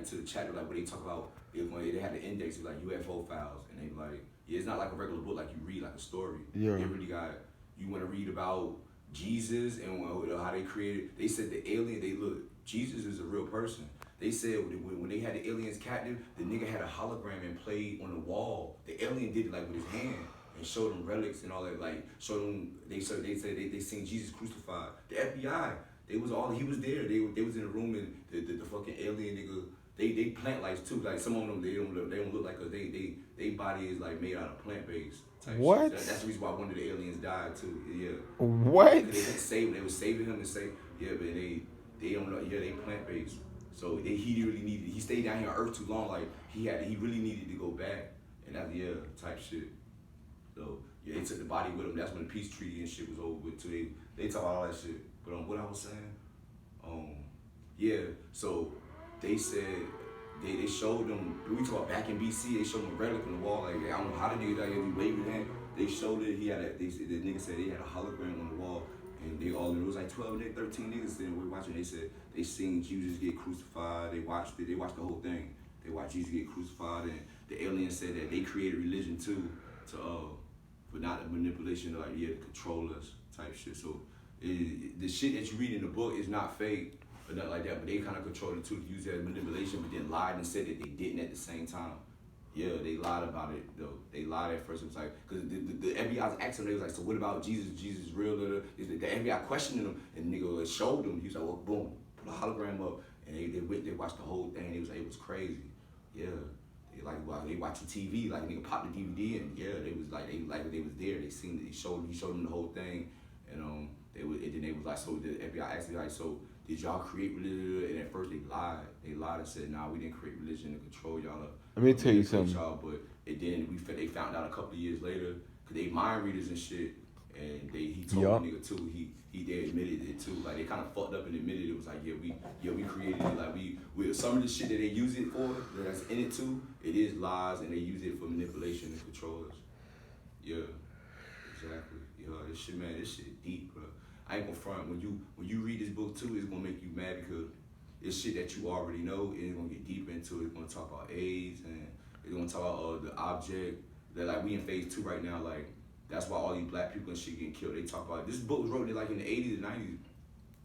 into the chapter like where they talk about they had the index of like UFO files, and they like yeah, it's not like a regular book like you read like a story. Yeah. They really got you want to read about Jesus and how they created. They said the alien. They look Jesus is a real person. They said when they had the aliens captive, the nigga had a hologram and played on the wall. The alien did it like with his hand and showed them relics and all that. Like showed them. They said they seen Jesus crucified. The FBI. He was there. They was in the room and the fucking alien nigga. They plant lights too. Like some of them they don't look like us. They body is like made out of plant based. What? That's the reason why one of the aliens died too. Yeah. What? They was saving him and say yeah, but they don't know. Yeah, they plant based. So he stayed down here on Earth too long. Like he really needed to go back, and that type shit. So yeah, they took the body with them. That's when the peace treaty and shit was over with too. They talk about all that shit. But what I was saying, yeah. So they said they showed them. We talk about back in BC. They showed them a relic on the wall. Like I don't know how the nigga that he waving that. They showed it. He had the nigga said they had a hologram on the wall. And it was like 12, 13 niggas sitting there watching. They said they seen Jesus get crucified. They watched it. They watched the whole thing. They watched Jesus get crucified, and the aliens said that they created religion too, for not a manipulation, to control us type shit. So the shit that you read in the book is not fake or nothing like that. But they kind of controlled it too, use it as manipulation, but then lied and said that they didn't at the same time. Yeah, they lied about it though. They lied at first. It was like, because the FBI was asking them, they was like, so what about Jesus? Jesus is real? The FBI questioning them, and the nigga showed them. He was like, well, boom, put a hologram up, and they watched the whole thing. They was like, it was crazy. Yeah, they watching TV. Like nigga popped the DVD, and yeah, they was like they was there. They seen it. He showed them the whole thing, and they was like, so the FBI asked me like, so did y'all create religion? And at first they lied. They lied and said, nah, we didn't create religion to control y'all. Let me tell you something. But they found out a couple of years later, cause they mind readers and shit, and he told the nigga too. They admitted it too. Like they kind of fucked up and admitted it was like we created it. Like we some of the shit that they use it for, that's in it too. It is lies, and they use it for manipulation and control us. Yeah, exactly. Yeah, this shit deep, bro. I ain't gonna front. When you read this book too, it's gonna make you mad because it's shit that you already know. It's gonna get deep into it. It's gonna talk about AIDS and it's gonna talk about the object that like we in phase 2 right now. Like that's why all these black people and shit getting killed. They talk about it. This book was written like in the 80s and 90s,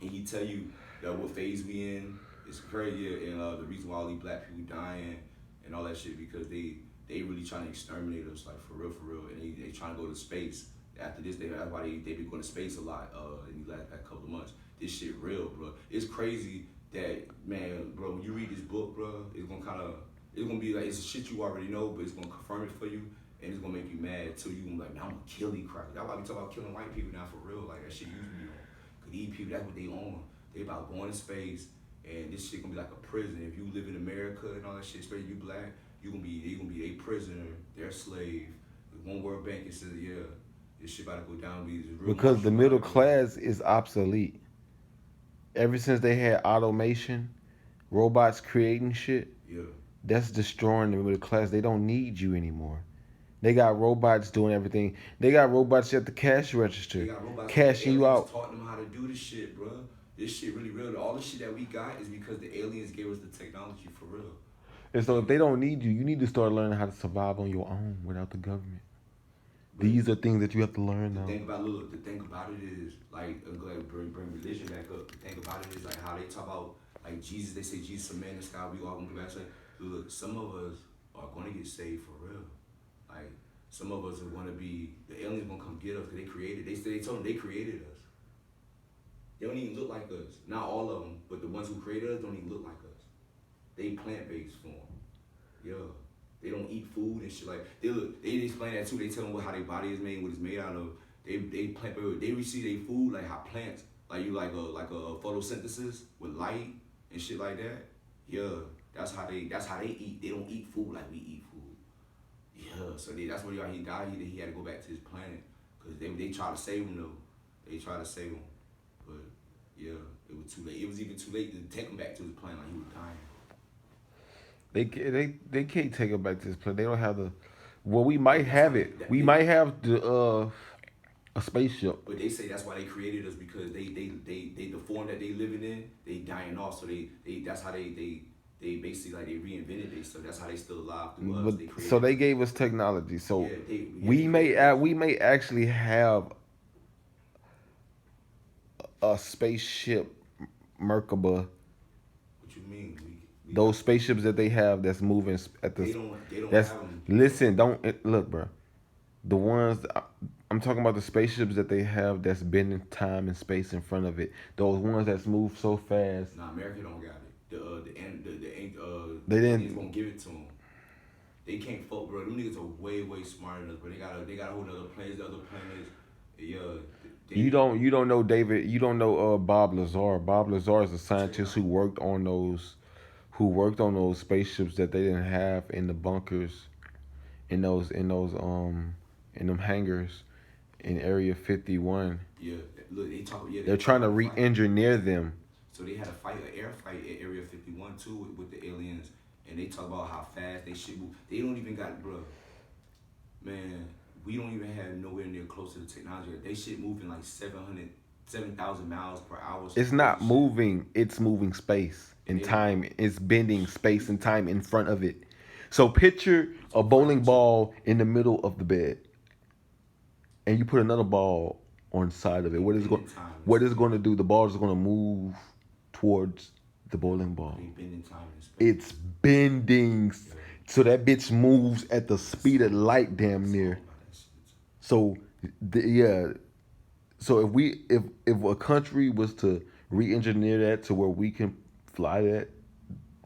and he tell you that what phase we in. It's crazy, and the reason why all these black people dying and all that shit because they really trying to exterminate us like for real, and they trying to go to space. After this, that's why they be going to space a lot in the last couple of months. This shit real, bro. It's crazy that, man, bro, when you read this book, bro, it's gonna be like, it's shit you already know, but it's gonna confirm it for you, and it's gonna make you mad too. You gonna be like, man, I'm gonna kill these crackers. That's why we talk about killing white people now for real. Like, that shit used to be on. Cause these people, that's what they on. They about going to space, and this shit gonna be like a prison. If you live in America and all that shit, especially you black, they gonna be a prisoner, their slave. One World Bank and says, yeah, this shit about to go down. Because the middle class is obsolete. Ever since they had automation, robots creating shit, that's destroying the middle class. They don't need you anymore. They got robots doing everything. They got robots at the cash register, cashing you out. Taught them how to do this shit, bro. This shit really real. All the shit that we got is because the aliens gave us the technology for real. And so if they don't need you, you need to start learning how to survive on your own without the government. These are things that you have to learn now. The thing about it is, like, I'm glad bring religion back up. The thing about it is, like, how they talk about, like, Jesus, they say Jesus is a man in the sky, we all gonna go back. Look, some of us are gonna get saved for real. Like, some of us are gonna be, the aliens gonna come get us, because they told them they created us. They don't even look like us. Not all of them, but the ones who created us don't even look like us. They plant-based form. Yeah. They don't eat food and shit like they explain that too. They tell them how their body is made, what it's made out of. They receive their food like how plants like a photosynthesis with light and shit like that. Yeah, that's how they eat. They don't eat food like we eat food. Yeah, so that's why he died. He had to go back to his planet because they try to save him though. They try to save him, but yeah, it was too late. It was even too late to take him back to his planet. Like he was dying. They can't take it back to this place. They don't have the. Well, we might have it. We might have the a spaceship. But they say that's why they created us because the form that they living in, they dying off. So they that's how they basically like they reinvented they stuff. That's how they still alive through us. But They so created. they gave us technology. So Yeah, they created us. we may actually have a spaceship Merkaba. What you mean? We got. Those spaceships that they have that's moving at the. They don't That's have them. listen. Don't look, bro. The ones I'm talking about the spaceships that they have that's bending time and space in front of it. Those ones that's move so fast. Nah, America don't got it. They The aliens didn't. won't give it to them. They can't fuck, bro. Them niggas are way smarter than us, but they got a whole other planets, the other planets. Yeah, You don't know David. You don't know Bob Lazar. Bob Lazar is a check it scientist out. who worked on those spaceships that they didn't have in the bunkers in them hangars in Area 51. Yeah, look, they talk. Yeah, they They're talk trying to about the fight. re-engineer them. So they had a fight, an air fight at Area 51 too with the aliens, and they talk about how fast they shit move. They don't even got, bro. Man, we don't even have nowhere near close to the technology. They shit moving like 7,000 miles per hour. It's not moving. It's moving space and time. It's bending space and time in front of it. So picture a bowling ball in the middle of the bed, and you put another ball on the side of it. What is going to do? The ball is going to move towards the bowling ball. It's bending. So that bitch moves at the speed of light, damn near. So, yeah. So if a country was to re-engineer that to where we can fly that,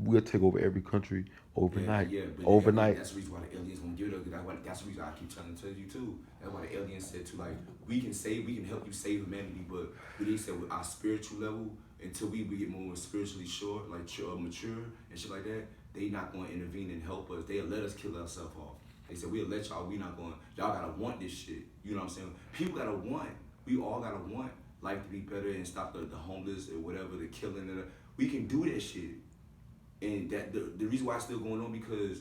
we'll take over every country overnight. But overnight. That's the reason why the aliens won't give it up. That's the reason I keep trying to tell you too. That's why the aliens said too, like we can help you save humanity, but they said with our spiritual level, until we get more spiritually sure, like mature and shit like that, they not going to intervene and help us. They'll let us kill ourselves off. They said we'll let y'all. We not going. Y'all gotta want this shit. You know what I'm saying? People gotta want. We all gotta want life to be better and stop the homeless or whatever, the killing. We can do that shit. And that the reason why it's still going on because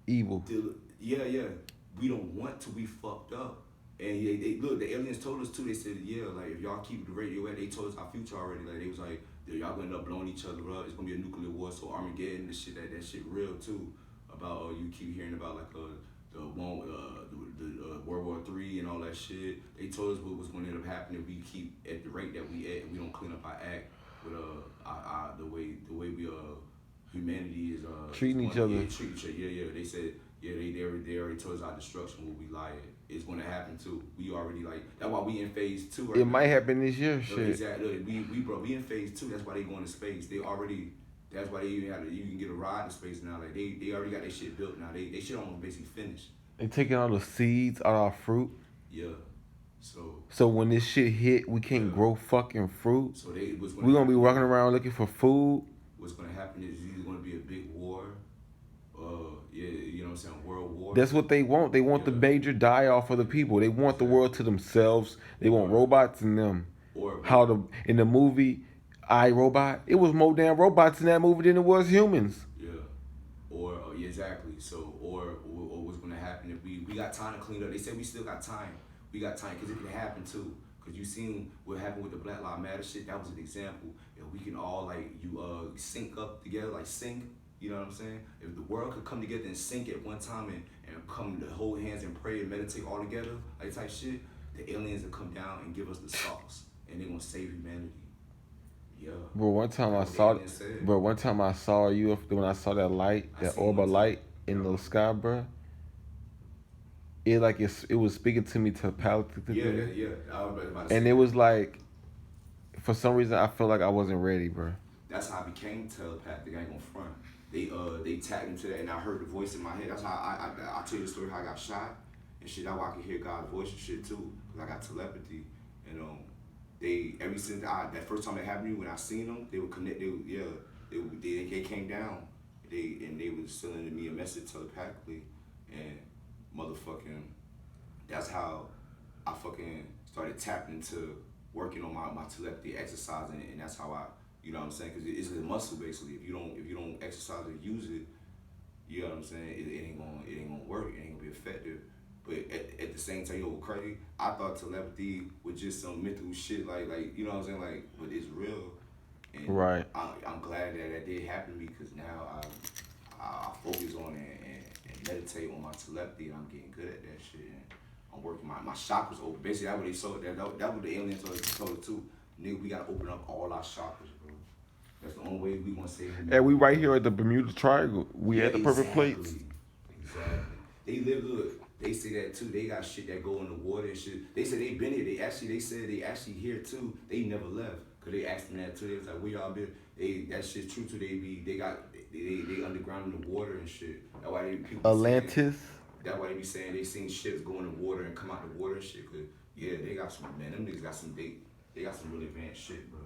evil. We don't want to be fucked up. And they look, the aliens told us too. They said, yeah, like if y'all keep the radio at, they told us our future already. Like they was like, y'all gonna end up blowing each other up. It's gonna be a nuclear war. So Armageddon, that shit real too. About you keep hearing about like the World War III and all that shit. They told us what was gonna end up happening if we keep at the rate that we at and we don't clean up our act with the way we humanity is treating each other. Treat each other. Yeah. They said they already told us our destruction will be lying. It's gonna happen too. We already like that's why we in phase 2 right It now. might happen this year. Shit. Exactly. We in phase 2. That's why they going to space. They already. That's why they even you can get a ride in space now. Like they already got their shit built now. They shit almost basically finished. They taking all the seeds out of our fruit. Yeah. So when this shit hit, we can't grow fucking fruit. So we're gonna be walking around looking for food. What's gonna happen is either gonna be a big war. You know what I'm saying? World war. That's what they want. They want the major die off of the people. They want the world to themselves. They want robots in them. In the movie I, Robot, it was more damn robots in that movie than it was humans. Yeah. Exactly. So or what's gonna happen if we got time to clean up? They said we still got time. We got time because it can happen too. Because you seen what happened with the Black Lives Matter shit. That was an example. If we can all sync up together, like sync. You know what I'm saying? If the world could come together and sync at one time and come to hold hands and pray and meditate all together, like type shit, the aliens will come down and give us the sauce, and they gonna save humanity. Yeah. Bro, one time I saw you when I saw that light, that orb of light in the sky, bro. It was speaking to me telepathically. Yeah. And it was like, for some reason, I felt like I wasn't ready, bro. That's how I became telepathic. I ain't gonna front. They tapped into that, and I heard the voice in my head. That's how I tell you the story how I got shot and shit. That's why I can hear God's voice and shit too, cause I got telepathy. And ever since that first time it happened to me when I seen them, they would connect. They came down. They was sending me a message telepathically, and motherfucking, that's how I fucking started tapping into working on my telepathy, exercising it, and that's how I. You know what I'm saying? Because it's a muscle basically. If you don't exercise and use it, you know what I'm saying? It ain't gonna work. It ain't gonna be effective. But at the same time, crazy. I thought telepathy was just some mental shit, like you know what I'm saying? Like, but it's real. And right. I'm glad that did happen to me because now focus on it and meditate on my telepathy, and I'm getting good at that shit. And I'm working my chakras open. Basically, that's what they sold. That what the aliens told us too. Nigga, we gotta open up all our chakras, bro. That's the only way we gonna save humanity. And we right here at the Bermuda Triangle. We at the perfect place. Exactly. They live good. They say that too. They got shit that go in the water and shit. They said they been here. They said they actually here too. They never left. Cause they asked them that too. They was like, where y'all been? That shit's true too. They underground in the water and shit. That's why they people Atlantis. That's why they be saying they seen ships go in the water and come out the water and shit. Cause yeah, they got some, man. Them niggas got some, they got some really advanced shit, bro.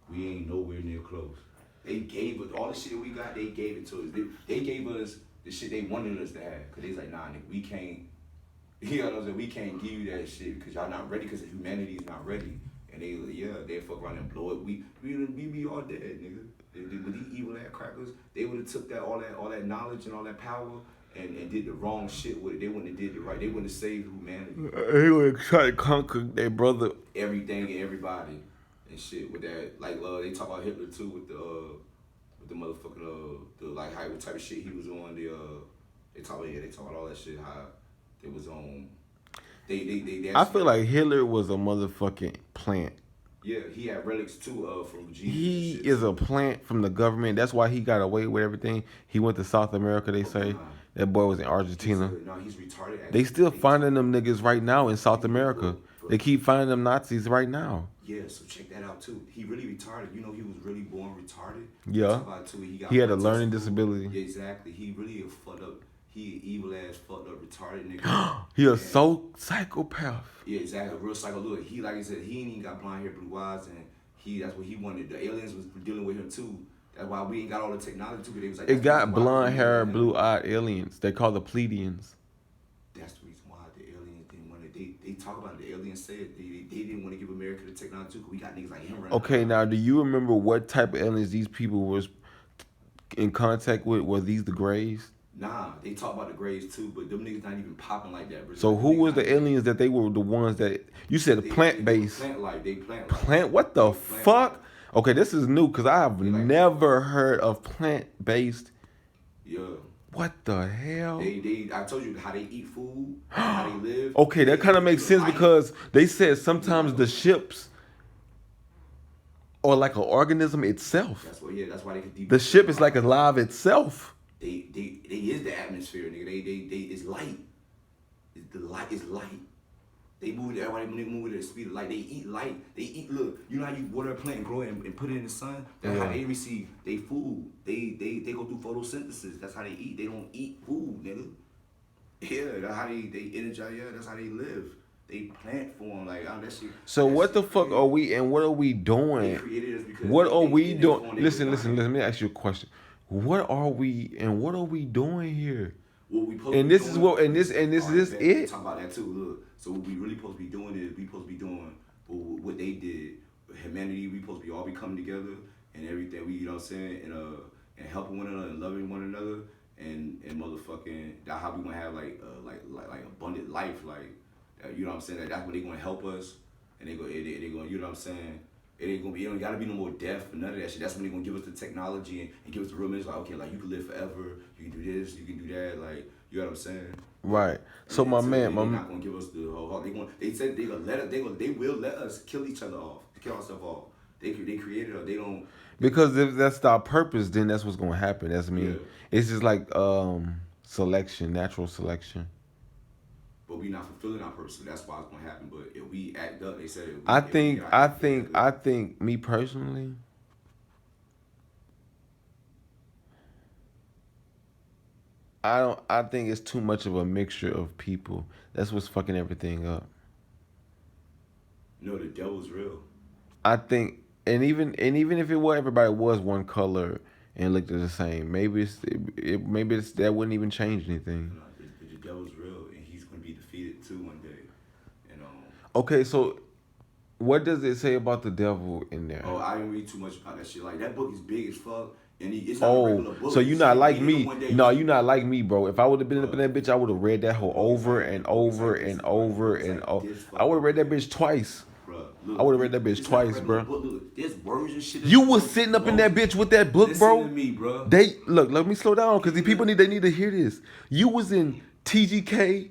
We ain't nowhere near close. They gave us all the shit we got. They gave it to us. They gave us the shit they wanted us to have. Cause they was like, nah, nigga, we can't. You know what I'm saying? We can't give you that shit because y'all not ready. Because humanity is not ready. And they fuck around and blow it. We be all dead, nigga. With these evil ass crackers, they would have took all that knowledge and all that power and did the wrong shit with it. They wouldn't have did the right. They wouldn't have saved humanity. They would have tried to conquer their brother. Everything and everybody and shit with that. Like they talk about Hitler too with the motherfucking the like how what type of shit he was on. They talk about all that shit. How it was on. I feel like Hitler was a motherfucking plant. Yeah, he had relics too from Jesus. He is a plant from the government. That's why he got away with everything. He went to South America, they say. That boy was in Argentina. He's retarded. They still finding them niggas right now in South America. They keep finding them Nazis right now. Yeah, so check that out too. He really retarded. You know, he was really born retarded. Yeah. He had a learning disability. Yeah, exactly. He really a fucked up. He evil ass, fucked up, retarded nigga. He a so psychopath. Yeah, exactly. A real psycho. Look, he like I said, he ain't even got blonde hair, blue eyes, and that's what he wanted. The aliens was dealing with him too. That's why we ain't got all the technology too. But they was like, it got blonde hair, blue-eyed aliens. They call the Pleiadians. That's the reason why the aliens didn't want to. They talk about it. The aliens said they didn't want to give America the technology too. Cause we got niggas like him running. Okay, now do you remember what type of aliens these people was in contact with? Were these the Greys? Nah, they talk about the Greys too, but them niggas not even popping like that, bro. So who was the aliens that they were the ones that you said plant-based? Plant? What the fuck? Okay, this is new because I have never heard of plant-based. Yeah. What the hell? I told you how they eat food, how they live. Okay, that kind of makes sense because they said sometimes the ships are like an organism itself. That's why they can. The ship is like alive itself. They is the atmosphere, nigga. They it's light. The light is light. They move. Everybody move at the speed of light. They eat light. They eat. Look, you know how you water a plant and grow it and put it in the sun. That's how they receive their food. They go through photosynthesis. That's how they eat. They don't eat food, nigga. Yeah, that's how they energize. Yeah, that's how they live. They plant form like that shit. So what the fuck are we and what are we doing? They created us because what are we doing? Listen. Let me ask you a question. What are we and what are we doing here? What we supposed and to this be is doing, what and this is it. Talk about that too. Look, so what we really supposed to be doing is we supposed to be doing what they did. Humanity, we supposed to be all be coming together and everything. We, you know what I'm saying, and helping one another and loving one another and motherfucking. That's how we gonna have like abundant life. Like you know what I'm saying. That's when they gonna help us and they gonna you know what I'm saying. It ain't gonna be. It don't gotta be no more death or none of that shit. That's when they gonna give us the technology and give us the real message. Like, okay, like you can live forever. You can do this. You can do that. Like, you know what I'm saying? Right. So and my so man, they're not gonna give us the whole. They said they gonna let us. They will let us kill each other off. Kill ourselves off. They created us. They don't. Because if that's our purpose, then that's what's gonna happen. That's It's just like selection, natural selection. But we not fulfilling our purpose. So that's why it's gonna happen. But if we act up, they said. I think, me personally, I think it's too much of a mixture of people. That's what's fucking everything up. No, the devil's real. I think, and even if everybody was one color and looked the same, maybe that wouldn't even change anything. No, the devil's real, and he's gonna be defeated too one day. And Okay, so what does it say about the devil in there? Oh, I didn't read too much about that shit. Like that book is big as fuck. And it's not a regular book. So you're not like me. No, you're not like me, bro. If I would have been up in that bitch, I would have read that whole over and over and over and over. I would have read that bitch twice. Bro, Look, I would have read that bitch it's not a twice, regular bro. book. Look, there's words and shit. You was sitting up in that bitch with that book, Listen bro. to me, bro. They look. Let me slow down because the people need to hear this. You was in TGK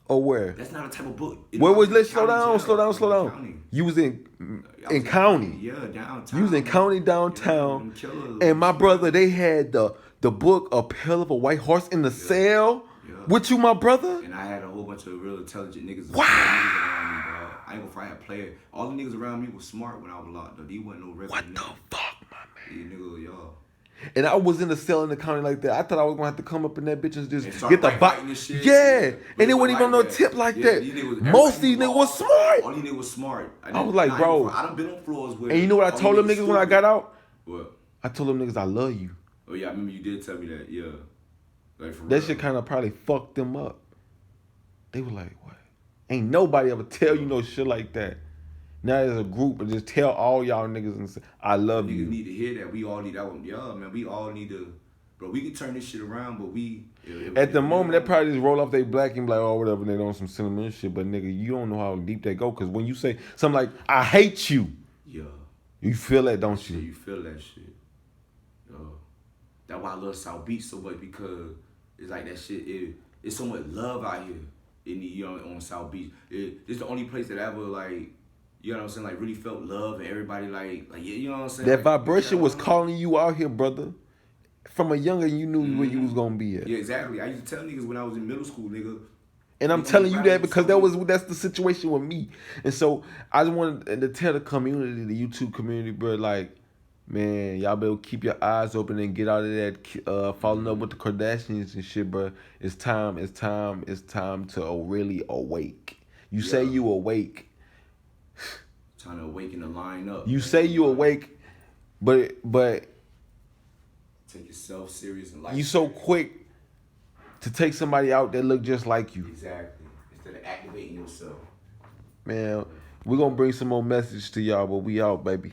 or where? That's not a type of book. Where was? Let's slow County down, jail. slow down. County. You was in I was county. Yeah, downtown. You was in county downtown, and my brother, they had the book A Pale of a White Horse in the cell with you, my brother. And I had a whole bunch of real intelligent niggas. Wow. Niggas around me, dog. I ain't gonna front a player. All the niggas around me was smart when I was locked up. These wasn't no regular. What the niggas. fuck, my man? These niggas, y'all. And I was in the cell in the county like that. I thought I was gonna have to come up in that bitch and just And start get the fighting and shit. Yeah, and it wasn't even no that. tip like Yeah, that. these niggas- Most of these niggas was smart. All these niggas was smart. I was like, bro. I done been on floors with. And you know what I all told them these niggas when I got out? What? I told them niggas I love you. Oh yeah, I remember you did tell me that. Yeah. Like for That real. shit kind of probably fucked them up. They were like, what? Ain't nobody ever tell you no shit like that. Now there's a group and just tell all y'all niggas and say, I love you. Niggas need to hear that. We all need that one. Yeah, man. We all need to. Bro, we can turn this shit around, but we. At the moment, they probably just roll off their black and be like, oh, whatever, and they on some sentimental shit. But nigga, you don't know how deep they go. Because when you say something like, I hate you. Yeah. You feel that, don't you? Yeah, you feel that shit. Yo. That's why I love South Beach so much, because it's like that shit. It's so much love out here in the, you know, on South Beach. It's the only place that I ever, like, you know what I'm saying, like really felt love, and everybody like yeah, you know what I'm saying. That like, vibration was calling you out here, brother. From a younger, you knew where you was gonna be at. Yeah, exactly. I used to tell niggas when I was in middle school, nigga. And I'm telling you that because that's the situation with me. And so I just wanted to tell the community, the YouTube community, bro, like, man, y'all better keep your eyes open and get out of that falling up with the Kardashians and shit, bro. It's time to really awake. You say you awake. Trying to awaken the line up. You say you awake, but take yourself serious in life. You so quick to take somebody out that look just like you. Exactly. Instead of activating yourself. Man, we're gonna bring some more message to y'all, but we out, baby.